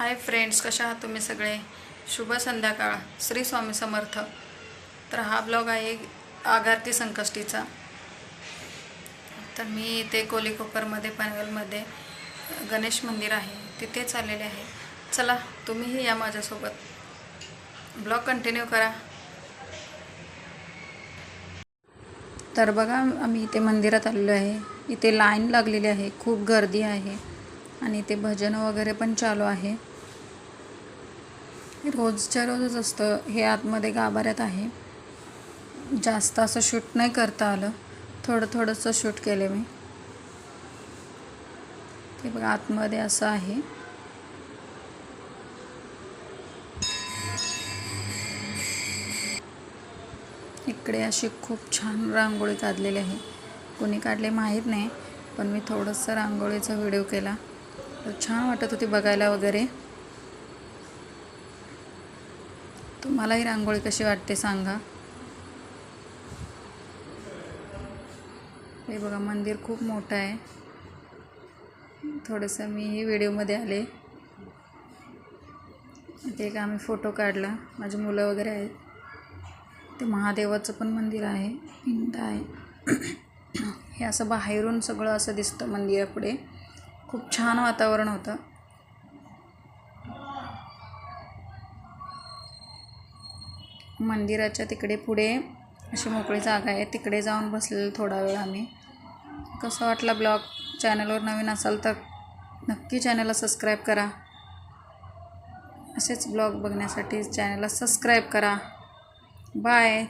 Hi friends, कशा आहात तुम्ही सगळे? शुभ संध्याकाळ. श्री स्वामी समर्थ. तर हा ब्लॉग आहे आगारती संकष्टीचा. तर मी इथे कोलीकोपरमध्ये पनवेलमध्ये गणेश मंदिर आहे तिथे चाललेले आहे. चला तुम्हीही या माझ्यासोबत. ब्लॉग कंटिन्यू करा. तर बघा, आम्ही इथे मंदिरात आलेलो आहे. इथे लाईन लागलेली आहे, खूप गर्दी आहे आणि इथे भजन वगैरे पण चालू आहे. रोजच्या रोजच असतं हे. आतमध्ये गाभाऱ्यात आहे. जास्त असं शूट नाही करता आलं, थोडंसं शूट केले मी. ते बघा आतमध्ये असं आहे. इकडे अशी खूप छान रांगोळी काढलेली आहे. कोणी काढले माहीत नाही, पण मी थोडंसं रांगोळीचा व्हिडिओ केला. तर छान वाटत होती बघायला वगैरे. तुम्हाला ही रांगोळी कशी वाटते सांगा. हे बघा मंदिर खूप मोठं आहे. थोडंसं मी व्हिडिओमध्ये आले. ते एक आम्ही फोटो काढला, माझी मुलं वगैरे आहेत. ते महादेवाचं पण मंदिर आहे, पिंड आहे. हे असं बाहेरून सगळं असं दिसतं मंदिरापुढे. खूप छान वातावरण होतं. मंदिराच्या तिकडे पुढे अशी मोकळी जागा आहे, तिकडे जाऊन बसलेलं थोडा वेळ आम्ही. कसं वाटला ब्लॉग? चॅनलवर नवीन असाल तर नक्की चॅनलला सबस्क्राईब करा. असेच ब्लॉग बघण्यासाठी चॅनलला सबस्क्राईब करा. बाय.